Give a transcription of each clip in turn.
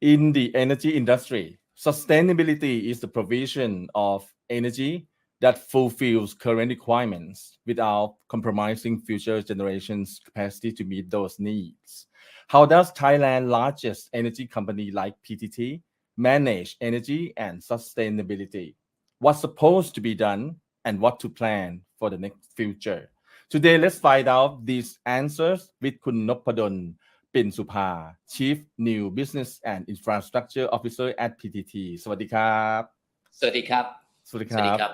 In the energy industry, sustainability is the provision of energy that fulfills current requirements without compromising future generations' capacity to meet those needs. How does Thailand's largest energy company like PTT manage energy and sustainability? What's supposed to be done and what to plan for the next future? Today, let's find out these answers with Kun Noppadol Pinsupa, Chief New Business and Infrastructure Officer at PTT สวัสดีครับ สวัสดีครับ สวัสดีครับ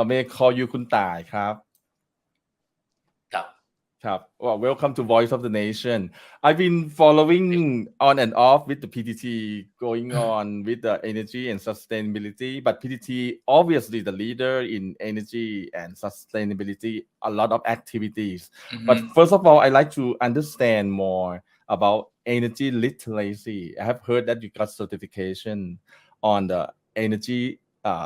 May I call you คุณต่ายครับ ครับ ครับ Well, welcome to Voice of the Nation. I've been following on and off with the PTT going on with the energy and sustainability, but PTT obviously the leader in energy and sustainability, a lot of activities. But first of all, I'd like to understand more about energy literacy. I have heard that you got certification on the energy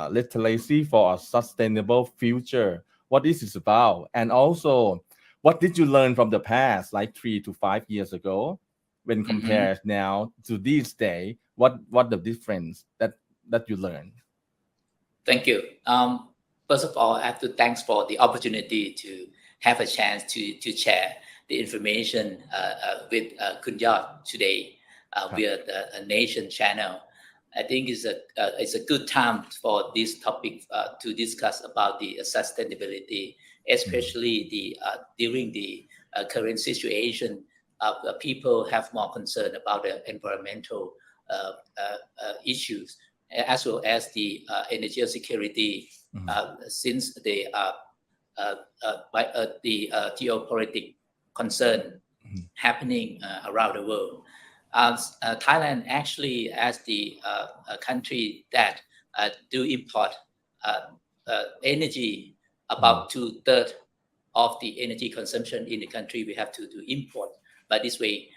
literacy for a sustainable future. What is this about? And also, what did you learn from the past, like 3 to 5 years ago, when compared now to this day? What the difference that you learned? Thank you. First of all, I have to thanks for the opportunity to have a chance to share the information with Kun Yot today via the Nation channel. I think it's a good time for this topic to discuss about the sustainability, especially during the current situation. People have more concern about the environmental issues as well as the energy security since the geopolitical concern happening around the world. Thailand actually as the country that do import energy, about 2/3 of the energy consumption in the country we have to import. But this way,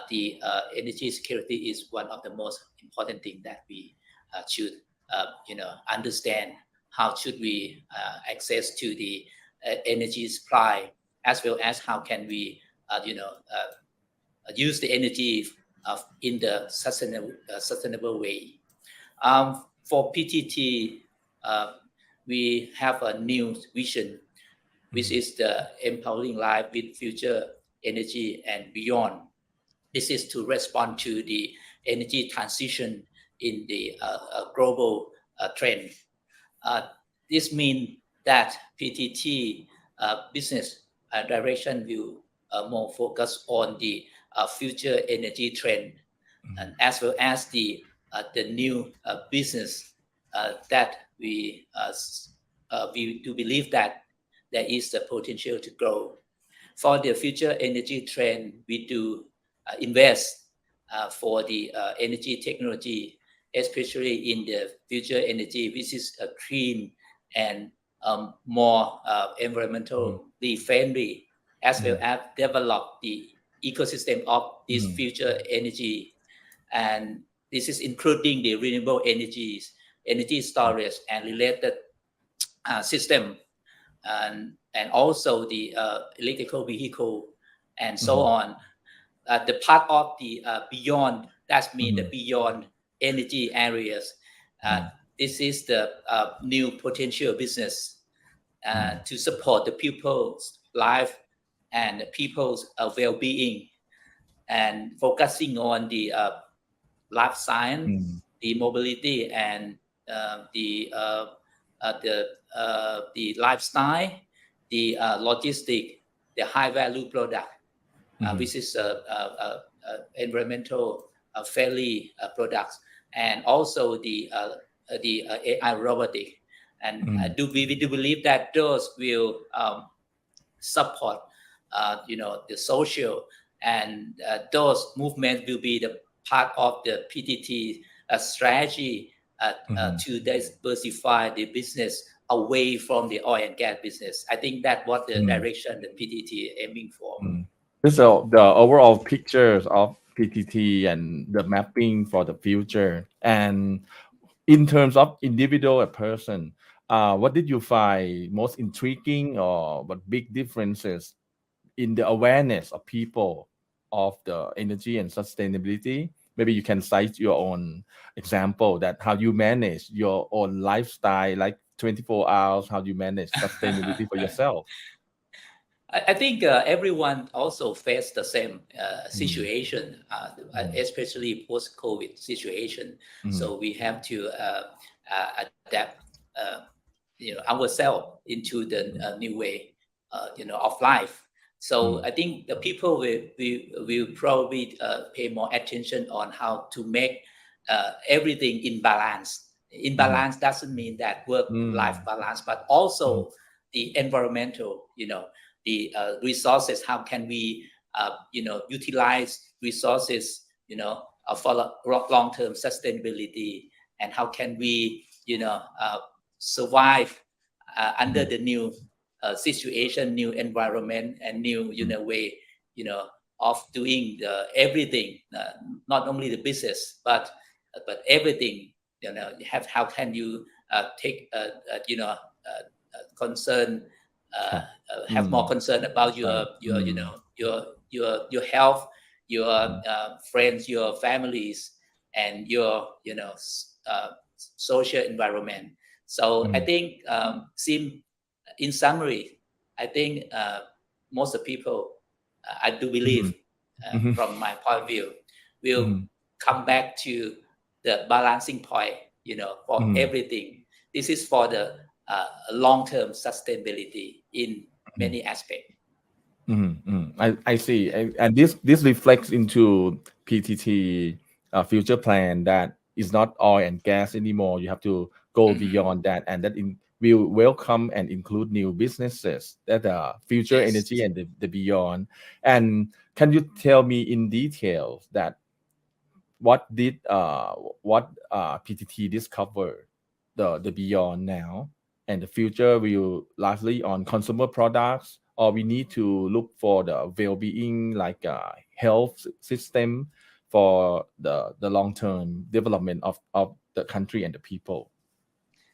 the energy security is one of the most important thing that we should understand. How should we access to the energy supply, as well as how can we use the energy in the sustainable way. For PTT, we have a new vision, which is the empowering life with future energy and beyond. This is to respond to the energy transition in the global trend. This means that PTT business direction will more focus on the future energy trend, and as well as the new business that we do believe that there is the potential to grow. For the future energy trend, we do invest for the energy technology, especially in the future energy, which is clean and more environmentally friendly, as well as develop the ecosystem of this future energy. And this is including the renewable energies, energy storage and related system, and also the electrical vehicle and so on. The part of the beyond, that means the beyond energy areas. This is the new potential business to support the people's life and the people's well-being, and focusing on the life science, the mobility, and the lifestyle, the logistic, the high-value product, which is environmental friendly products, and also the AI robotic. And we do believe that those will support the social, and those movements will be the part of the PTT strategy to diversify the business away from the oil and gas business. I think that's what the direction the PTT aiming for. So the overall pictures of PTT and the mapping for the future. And in terms of individual person, what did you find most intriguing or what big differences in the awareness of people of the energy and sustainability? Maybe you can cite your own example that how you manage your own lifestyle, like 24 hours, how you manage sustainability for yourself. I think everyone also faced the same Mm, situation, mm, especially post-COVID situation. mm, So we have to adapt, ourselves into the mm, new way, of life. So mm, I think the people will probably pay more attention on how to make everything in balance. In mm, balance doesn't mean that work-life mm, balance, but mm, also the environmental, the resources. How can we, utilize resources, for long-term sustainability, and how can we, survive under mm, the new situation, new environment, and new, mm, way, of doing everything, not only the business, but everything. How can you take, concern, uh,ครับhave more อืม concern about ใช่ your you know your health, your Mm, friends, your families, and your social environment. So I mm, think, in summary, I think most of people, I do believe, mhm, mhm, from my point of view, will mhm, come back to the balancing point, for mhm, everything. This is for the long-term sustainability in mhm, many aspects. I see. And this reflects into PTT future plan that is not oil and gas anymore. You have to go Mhm. beyond that, and that will welcome and include new businesses that are future Yes. energy and the beyond. And can you tell me in details that what did what PTT discover the beyond now and the future will largely on consumer products, or we need to look for the well-being like health system for the long-term development of the country and the people.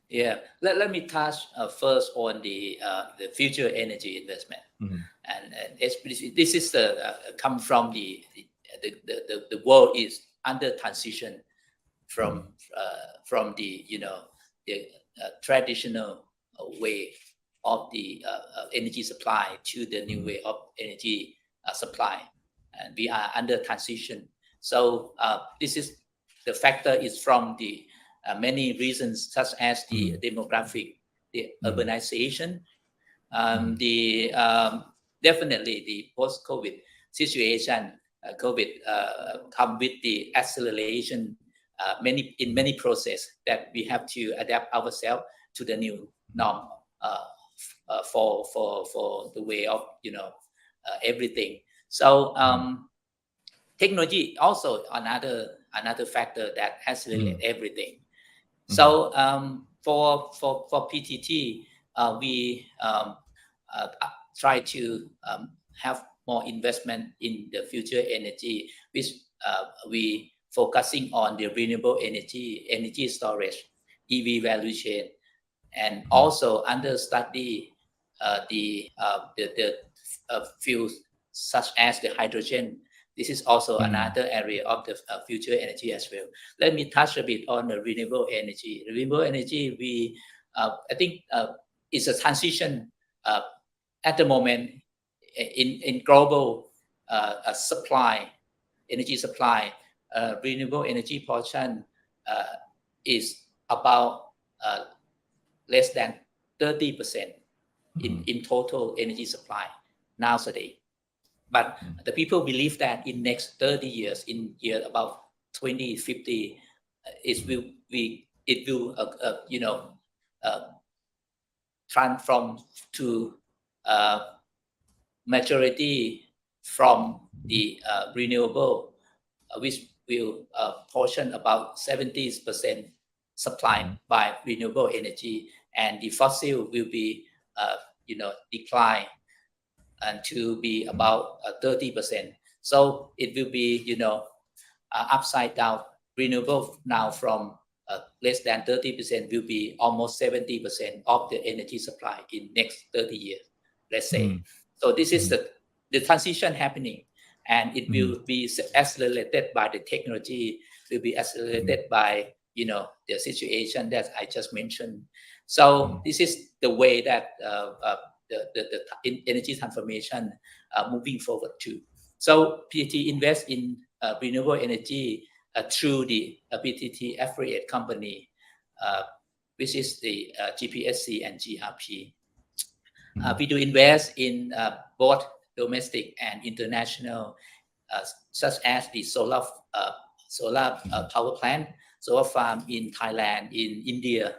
Yeah. Let me touch first on the future energy investment. Mhm, And this is the come from the world is under transition mhm, from the, the traditional way of the energy supply to the new mhm, way of energy supply, and we are under transition. So this is the factor is from the many reasons, such as the mhm, demographic, the mhm, urbanization, mhm, the definitely the post-COVID situation. COVID come with the acceleration, many process that we have to adapt ourselves to the new norm, uh, for the way of, everything. So mhm, technology also another factor that accelerate mhm, everything. mhm, So for PTT, we try to have more investment in the future energy, which we focusing on the renewable energy, energy storage, EV value chain, and mhm, also under study the fuels such as the hydrogen. This is also mhm, another area of the future energy as well. Let me touch a bit on the renewable energy. Renewable energy, we I think is a transition uh, at the moment in global supply, energy supply. Renewable energy portion uh, is about uh, less than 30% mhm, in total energy supply nowadays. But mhm, the people believe that in next 30 years, in year about 2050, it will uh, transform to uh, majority from the renewable, which will portion about 70% supplied mhm, by renewable energy, and the fossil will be decline and to be mhm, about 30%. So it will be, upside down. Renewable now from less than 30% will be almost 70% of the energy supply in next 30 years, let's say. So this is the transition happening, and it will be accelerated by the technology, will be accelerated by the situation that I just mentioned. So this is the way that the energy transformation moving forward too. So PTT invests in renewable energy through the PTT affiliate company, which is the GPSC and GRP. We do invest in both domestic and international, such as the solar power plant, solar farm in Thailand, in India,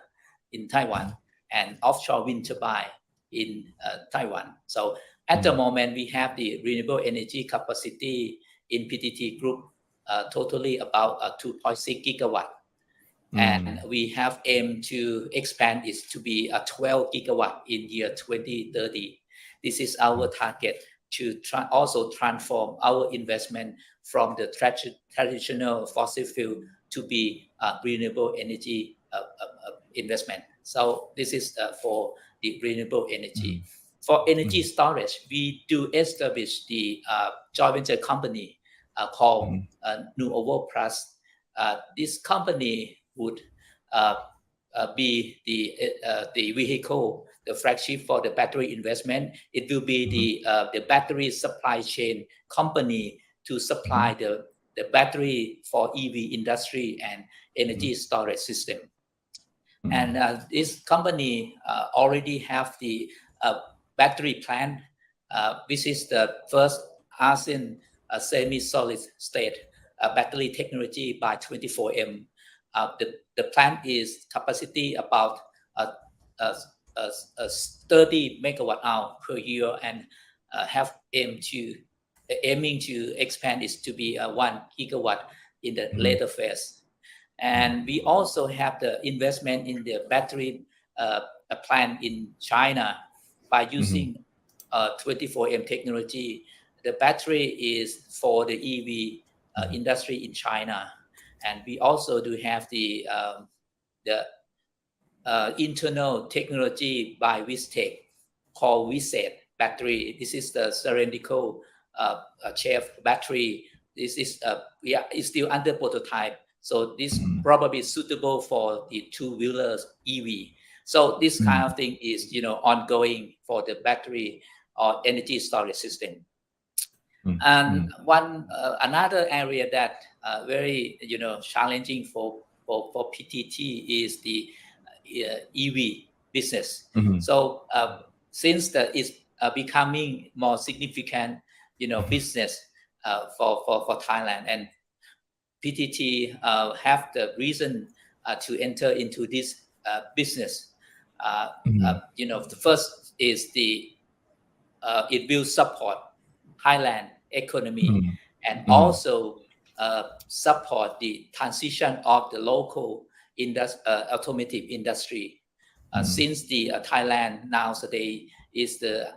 in Taiwan, and offshore wind turbine in Taiwan. So at the moment, we have the renewable energy capacity in PTT Group totally about 2.6 gigawatt. And we have aimed to expand it to be 12 gigawatt in year 2030. This is our target to also transform our investment from the traditional fossil fuel to be renewable energy investment. So this is for the renewable energy. For energy storage, we do establish the joint venture company called Noppadol Plus. This company would be the vehicle, the flagship for the battery investment. It will be the battery supply chain company to supply the battery for EV industry and energy storage system. And this company already have the battery plant, which is the first ASEAN semi-solid state battery technology by 24M. The plant is capacity about 30 megawatt hour per year, and aiming to expand it to be 1 gigawatt in the later phase. And we also have the investment in the battery plant in China by using 24M technology. The battery is for the EV industry in China. And we also do have the internal technology by Vistech called Viset battery. This is the cylindrical shape battery. This is it's still under prototype. So this probably suitable for the two-wheelers EV. So this kind of thing is ongoing for the battery or energy storage system. And another area that very challenging for PTT is the EV business. So since it's becoming more significant business for Thailand, and PTT have the reason to enter into this business. The first is it will support Thailand economy and also support the transition of the local automotive industry. Since the Thailand nowadays is the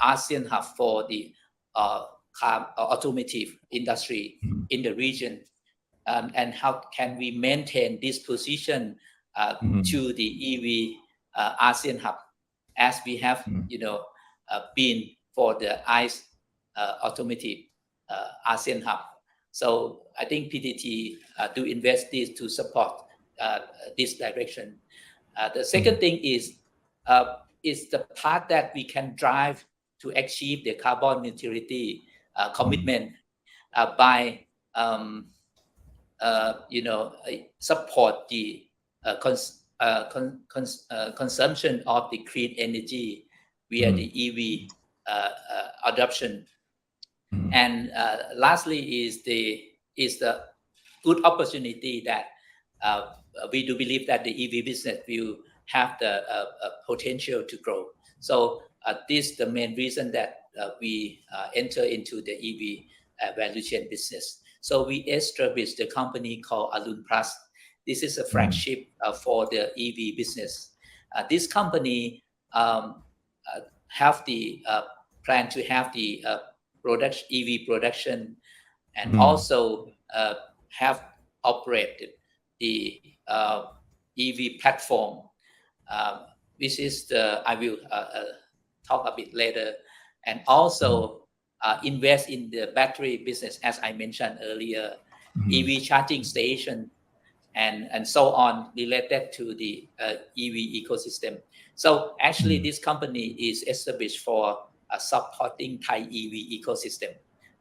ASEAN hub for the automotive industry in the region, and how can we maintain this position to the EV ASEAN hub as we have been for the ICE automotive ASEAN hub. So I think PTT do invest this to support this direction. The second thing is the part that we can drive to achieve the carbon neutrality commitment by support the consumption of the clean energy via the EV adoption. And lastly is the good opportunity that we do believe that the EV business will have the potential to grow. So this is the main reason that we enter into the EV value chain business. So we established the company called Alun Plus. This is a flagship for the EV business. This company have the plan to have the EV production and also have operated the EV platform, which is I will talk a bit later, and also invest in the battery business, as I mentioned earlier, EV charging station, and so on related to the EV ecosystem. So actually, this company is established for supporting Thai EV ecosystem,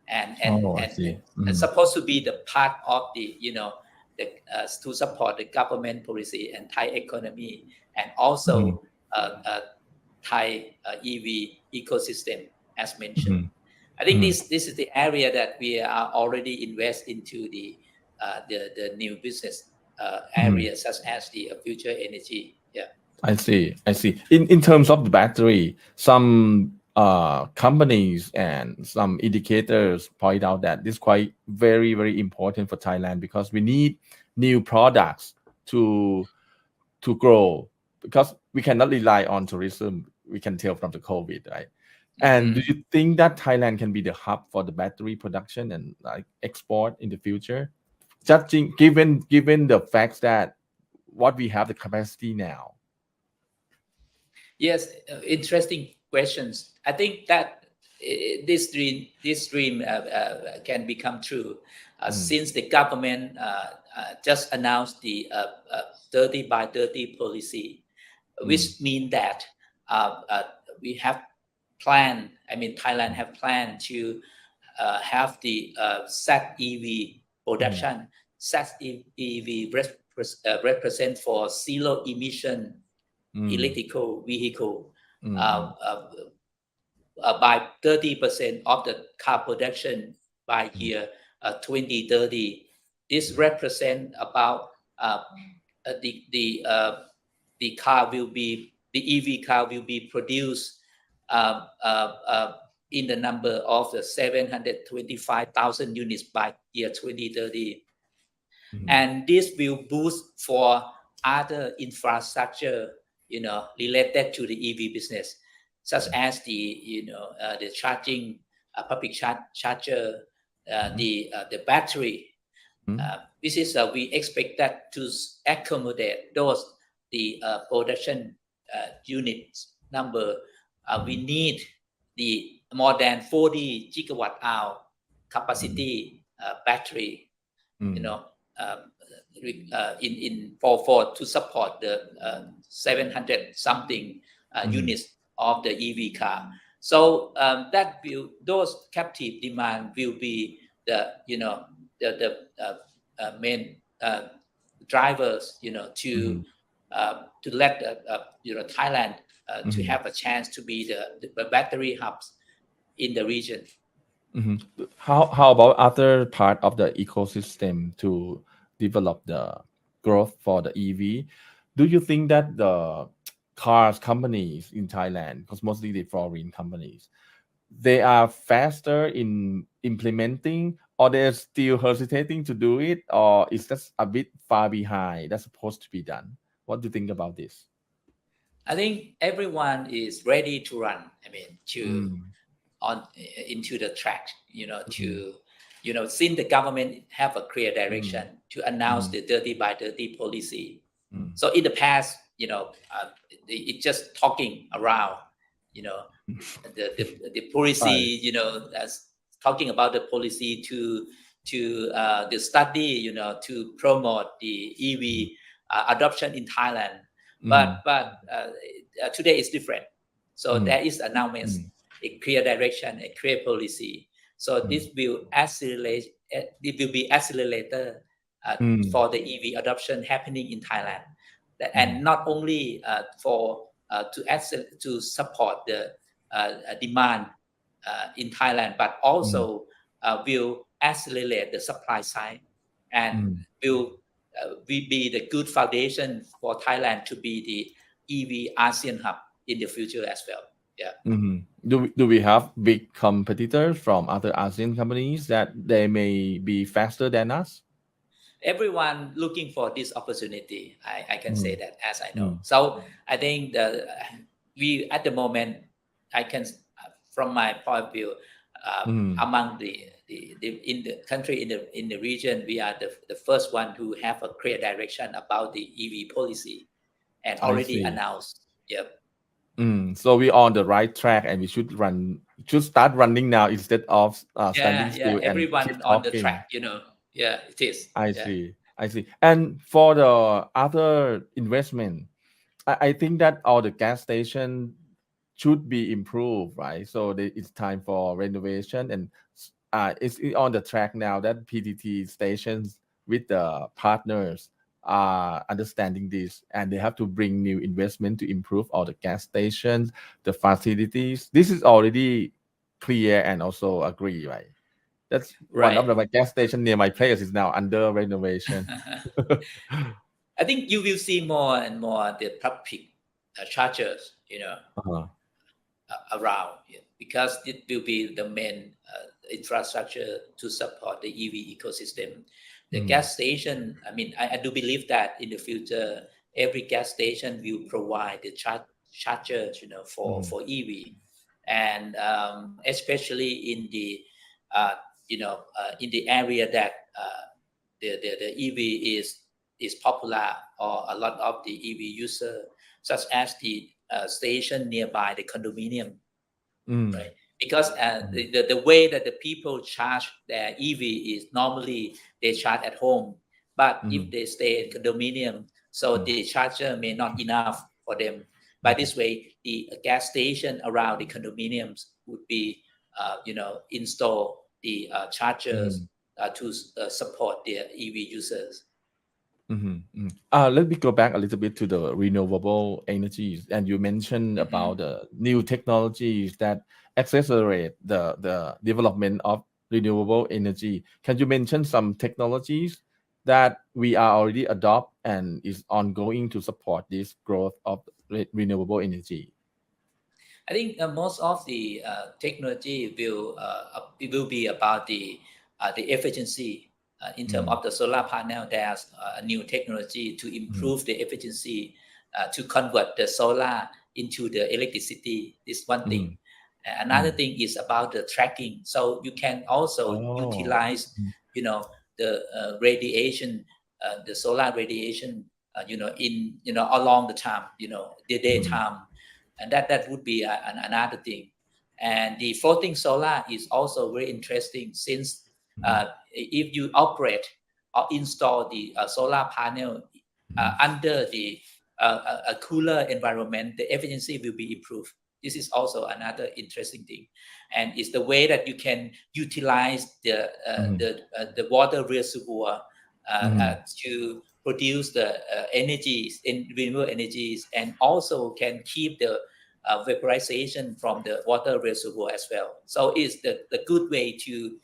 and supposed to be the part of the to support the government policy and Thai economy, and also Thai EV ecosystem, as mentioned. I think this is the area that we are already invest into the new business areas such as the future energy. Yeah. I see. In terms of the battery, some companies and some indicators point out that this is quite very important for Thailand, because we need new products to grow, because we cannot rely on tourism. We can tell from the COVID, right? And do you think that Thailand can be the hub for the battery production and like export in the future? Judging given the facts that what we have the capacity now. Yes, interesting questions. I think that this dream can become true since the government just announced the 30 by 30 policy, which means that we have planned. I mean, Thailand have planned to have the SAT-EV production. SAT-EV represent for zero emission electrical vehicle by 30% of the car production by year 2030. This represent about the car will be, the EV car will be produced in the number of 725,000 units by year 2030. And this will boost for other infrastructure, related to the EV business, such as the charging, public charger, the battery. This is we expect that to accommodate those the production units number. We need the more than 40 gigawatt hour capacity battery, for to support the 700 something units of the EV car. So that will, those captive demand will be the main drivers, to let Thailand to have a chance to be the battery hubs in the region. How about other part of the ecosystem to develop the growth for the EV? Do you think that the cars companies in Thailand, because mostly the foreign companies, they are faster in implementing, or they're still hesitating to do it, or is that a bit far behind that's supposed to be done? What do you think about this? I think everyone is ready to run. I mean, into the track, since the government have a clear direction to announce the 30 by 30 policy. So in the past, it's just talking around, the policy, as talking about the policy to the study, to promote the EV adoption in Thailand. But today is different. So there is announcements, a clear direction, a clear policy. So this will accelerate. It will be accelerator for the EV adoption happening in Thailand, and not only to support the demand in Thailand, but also will accelerate the supply side, and will be the good foundation for Thailand to be the EV ASEAN hub in the future as well. Yeah. Do we have big competitors from other ASEAN companies that they may be faster than us? Everyone looking for this opportunity. I can say that, as I know. So I think we at the moment, I can, from my point of view, among the in the country, in the region, we are the first one who have a clear direction about the EV policy and I already see. announced. Yep. So we're on the right track, and we should start running now instead of standing Yeah. still and keep Everyone on the talking. track, Yeah, it is. I Yeah. see. I see. And for the other investment, I think that all the gas station should be improved, right? So it's time for renovation, and it's on the track now that PTT stations with the partners are understanding this, and they have to bring new investment to improve all the gas stations, the facilities. This is already clear and also agree, right? That's one of Right. the my gas station near my place is now under renovation. I think you will see more and more the public chargers, Uh-huh. around, because it will be the main infrastructure to support the EV ecosystem. The gas station, I mean, I do believe that in the future, every gas station will provide the chargers, for EV, and especially in the area that the EV is popular, or a lot of the EV user, such as the station nearby the condominium, right? Because the way that the people charge their EV is normally they charge at home, but if they stay in condominium, so the charger may not enough for them. By this way, the gas station around the condominiums would be, install the chargers to support their EV users. Let me go back a little bit to the renewable energies, and you mentioned about the new technologies that accelerate the development of renewable energy. Can you mention some technologies that we are already adopt and is ongoing to support this growth of renewable energy? I think most of the technology will be about the efficiency. In terms of the solar panel, there's a new technology to improve the efficiency, to convert the solar into the electricity. This one thing. Another thing is about the tracking. So you can also Oh. utilize, the radiation, the solar radiation, along the time, the daytime, and that would be another thing. And the floating solar is also very interesting, since if you operate or install the solar panel under the a cooler environment, the efficiency will be improved. This is also another interesting thing, and it's the way that you can utilize the water reservoir to produce the energies in renewable energies, and also can keep the vaporization from the water reservoir as well. So it's the good way to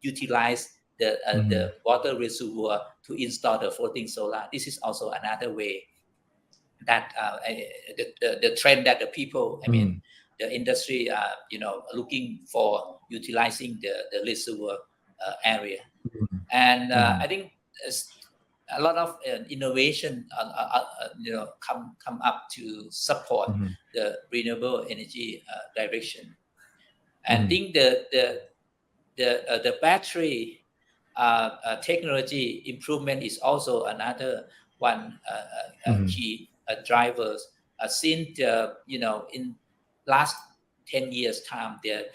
utilize the water reservoir to install the floating solar. This is also another way that the trend that the people, I mean, the industry, looking for utilizing the reservoir area. And I think a lot of innovation, come up to support the renewable energy direction. And I think the battery technology improvement is also another one key drivers. Since in last 10 years time, the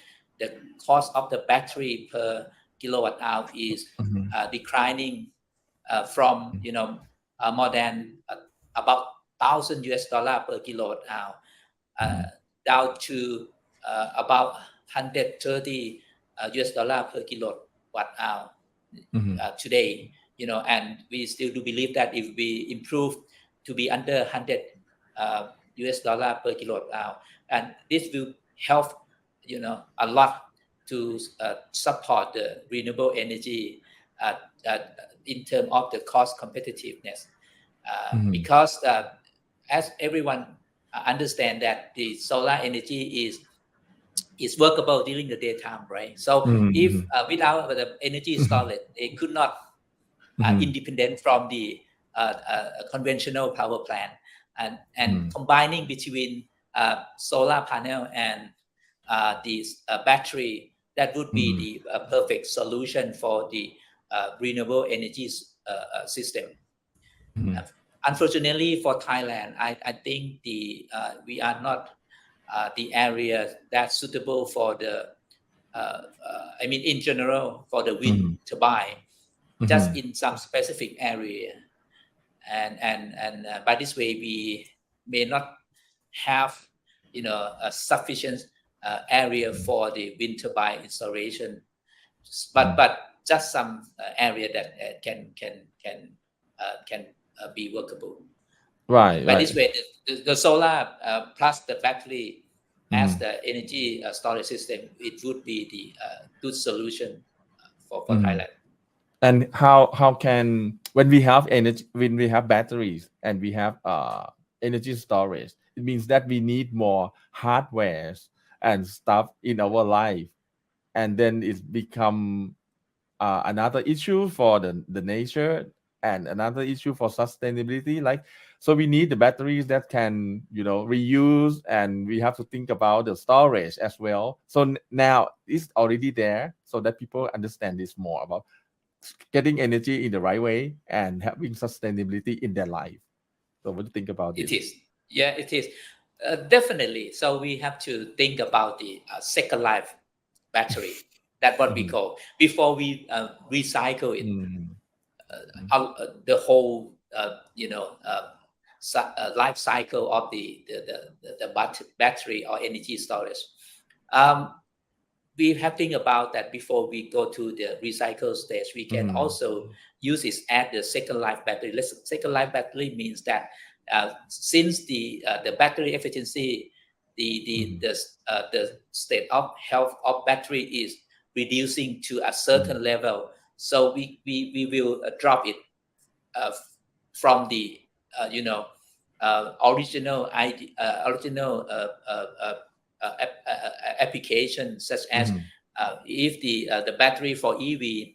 cost of the battery per kilowatt hour is declining from more than about $1,000 per kilowatt hour down to about $130 per kilowatt hour today. And we still do believe that if we improve to be under $100 per kilowatt hour, and this will help a lot to support the renewable energy in terms of the cost competitiveness, because as everyone understand that the solar energy is workable during the daytime, right? So if without the energy storage, they could not independent from the conventional power plant, and combining between solar panel and this battery that would be the perfect solution for the renewable energy system. Unfortunately for Thailand, I think we are not the area that's suitable for the I mean in general for the wind turbine, just in some specific area, and by this way we may not have a sufficient area for the wind turbine installation, but just some area that can be workable. Right. By this way, the solar plus the battery as the energy storage system, it would be the good solution for Thailand. And how can, when we have energy, when we have batteries and we have energy storage, it means that we need more hardwares and stuff in our life, and then it's become another issue for the nature and another issue for sustainability. Like, so we need the batteries that can reuse, and we have to think about the storage as well. So now it's already there, so that people understand this more about getting energy in the right way and having sustainability in their life. So what do you think about this? It is. Yeah, it is. Definitely. So we have to think about the second life battery. That's what we call, before we recycle it. The whole life cycle of the battery or energy storage. We have to think about that before we go to the recycle stage. We can also use it as the second life battery. Second life battery means that since the battery efficiency, the state of health of battery is reducing to a certain level, so we will drop it from the original application, such as if the battery for EV,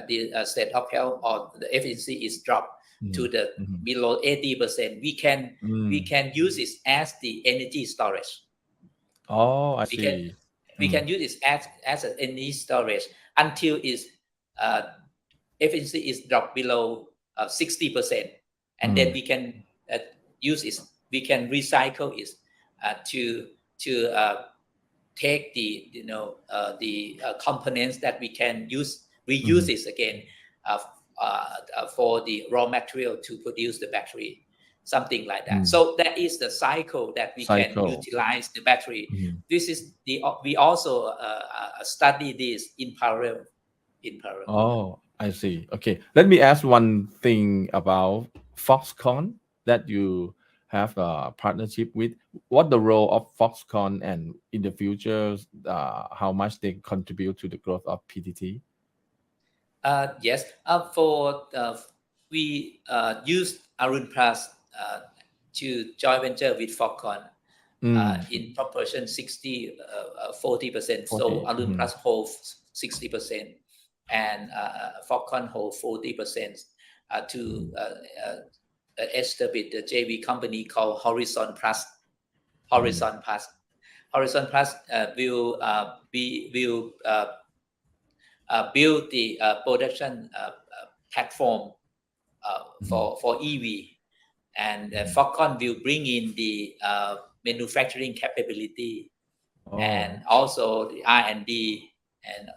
the state of health or the efficiency is dropped to the below 80%, we can use it as the energy storage. Oh, I see. We can use it as an energy storage until its efficiency is dropped below 60%, and then we can use it. We can recycle it to take the components that we can reuse it again for the raw material to produce the battery, something like that. So that is the cycle that we can utilize the battery. This is we also study this in parallel. Oh, I see. Okay, let me ask one thing about Foxconn that you have a partnership with. What the role of Foxconn, and in the future, how much they contribute to the growth of PTT? Yes, for we used Arun Plus to joint venture with Foxconn in proportion 40%. So Arun Plus holds 60%, and Foxconn holds 40% to establish the JV company called Horizon Plus. Horizon Plus will build the production platform for EV, and Foxconn will bring in the manufacturing capability and also the R&D and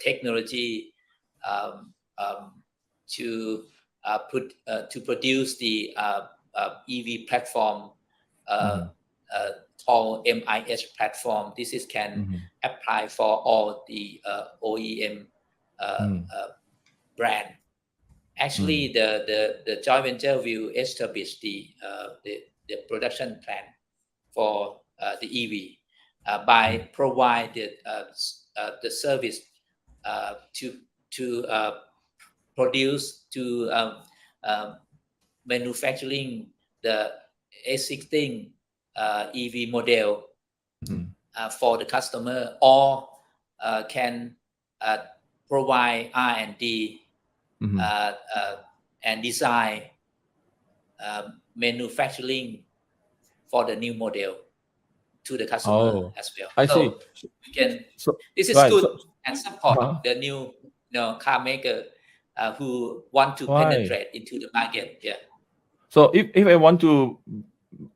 technology to produce the EV platform called MIS platform. This can apply for all the OEM brand. Actually, the joint venture will establish the production plan for the EV by providing the service to produce manufacturing the existing EV model for the customer, or can provide R&D and design manufacturing for the new model. to the customer Oh, as well. I see. So we can. So This is right. good So and support uh-huh. the new car maker who want to Why? penetrate into the market. Yeah. So if I want to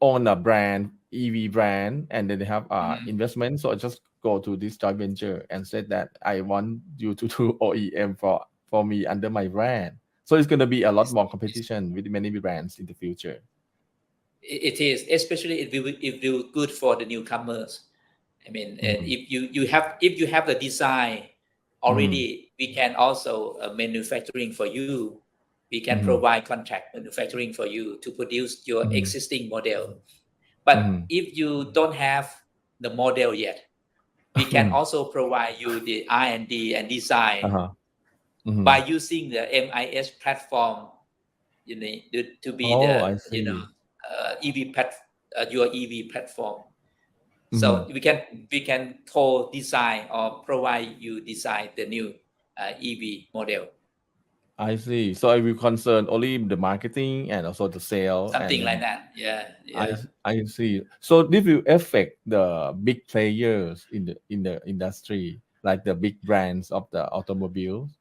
own a brand, EV brand, and then they have investment, so I just go to this joint venture and said that I want you to do OEM for me under my brand. So it's going to be a lot more competition with many brands in the future. It is, especially if you good for the newcomers. I mean, if you have the design already, we can also manufacturing for you. We can provide contract manufacturing for you to produce your existing model. But if you don't have the model yet, we can also provide you the R&D and design by using the MIS platform. You need to be Oh, I the see. your EV platform. So we can co-design or provide you design the new EV model. I see. So I will concern only the marketing and also the sale, and Something like then that. Yeah. I see. So this will affect the big players in the industry, like the big brands of the automobiles.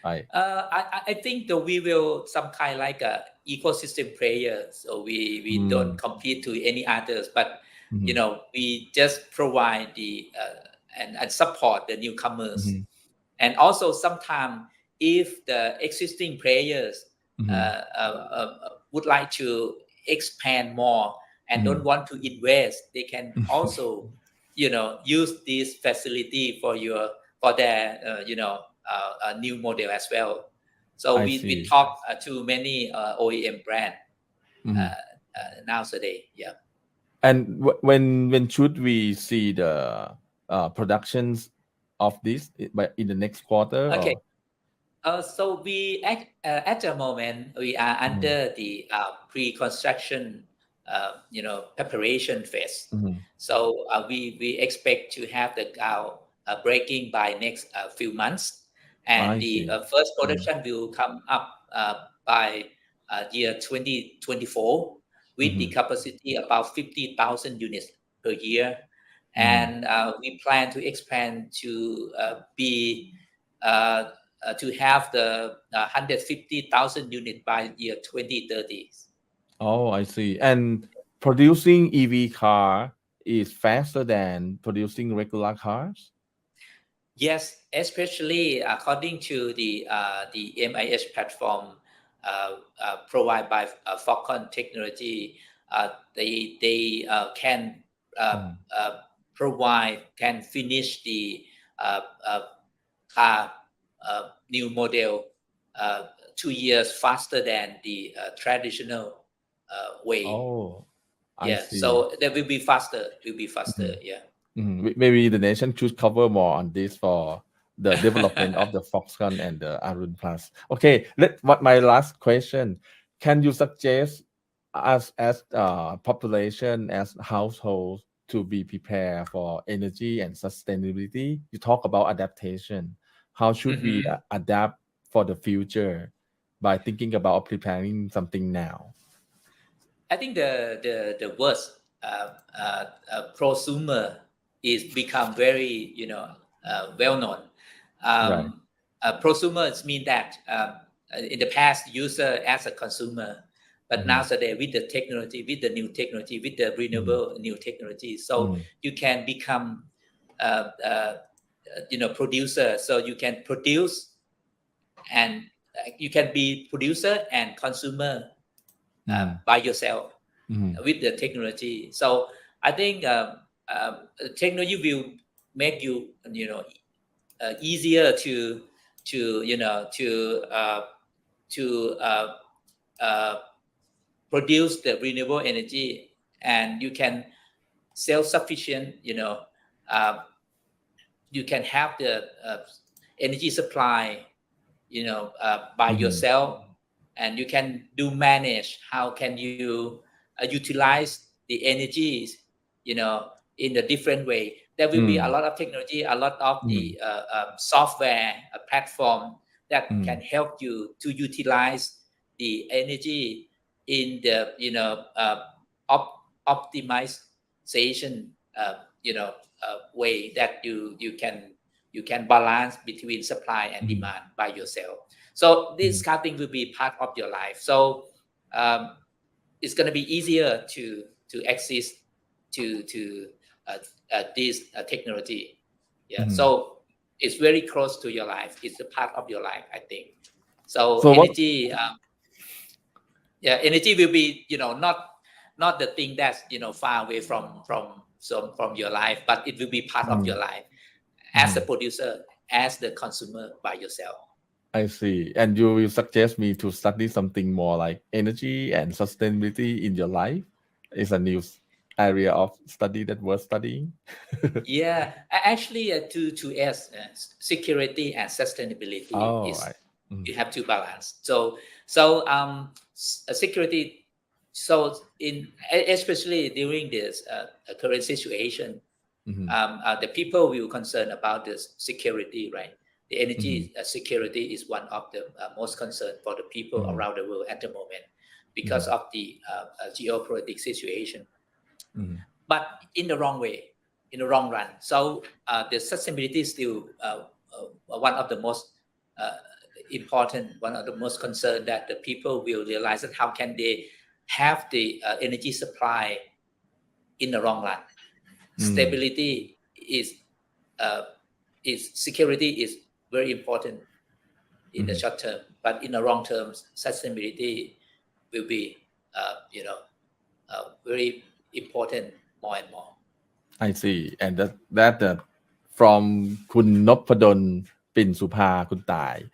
Right. I think that we will some kind like a ecosystem player. So we don't compete to any others, but we just provide the and support the newcomers. And also sometimes if the existing players would like to expand more and don't want to invest, they can also use this facility for their a new model as well. So I we see. talk to many OEM brand nowadays. Yeah. And when should we see the productions of this in the next quarter? Okay. Or So we at the moment we are under the pre-construction, preparation phase. So we expect to have the ground breaking by next few months, and I the see. first production will come up by year 2024 with the capacity about 50,000 units per year, and we plan to expand to be to have the 150,000 unit by year 2030. Oh, I see. And producing EV car is faster than producing regular cars? Yes, especially according to the MIS platform provided by Foxconn Technology, they can can finish the car new model 2 years faster than the traditional way. Oh, I Yeah, see. so that will be faster. Yeah. Maybe the nation should cover more on this for the development of the Foxconn and the Arun Plus. Okay, what my last question. Can you suggest us as population, as households, to be prepared for energy and sustainability? You talk about adaptation. How should we adapt for the future by thinking about preparing something now? I think the worst prosumer is become very well known. Right. Prosumers mean that in the past user as a consumer, but nowadays with the technology, with the new technology, with the renewable new technology, so you can become producer. So you can produce and you can be producer and consumer by yourself with the technology. So I think technology will make you easier to produce the renewable energy, and you can self-sufficient. You can have the energy supply by yourself, and you can manage how can you utilize the energies in a different way. There will be a lot of technology, a lot of the software platform that can help you to utilize the energy in the optimized balancing way that you can balance between supply and demand by yourself. So this kind of thing will be part of your life. So it's going to be easier to access to this technology. So it's very close to your life. It's a part of your life, I think. So energy, energy will be not the thing that's far away from your life, but it will be part of your life as a producer, as the consumer by yourself. I see. And you will suggest me to study something more like energy and sustainability in your life? Is a new area of study that worth studying? Actually, two S, security and sustainability you have to balance. So security. So especially during this current situation, the people will concern about this security, right? The energy security is one of the most concern for the people around the world at the moment because of the geopolitical situation. But in the wrong way, in the long run. So the sustainability is still one of the most important, one of the most concerned that the people will realize that how can they have the energy supply in the long run. Stability is security is very important in the short term, but in the long term, sustainability will be very important more and more. I see. And that from Kun Noppadol Pinsupa, Kun Thai,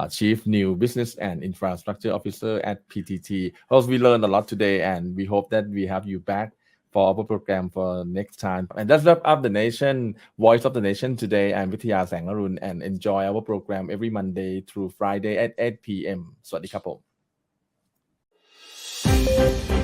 Chief New Business and Infrastructure Officer at PTT. Also, we learned a lot today, and we hope that we have you back for our program for next time. And that's wrap up the nation, Voice of the Nation today. I'm Vithya Sangarun, and enjoy our program every Monday through Friday at 8 p.m. สวัสดีครับผม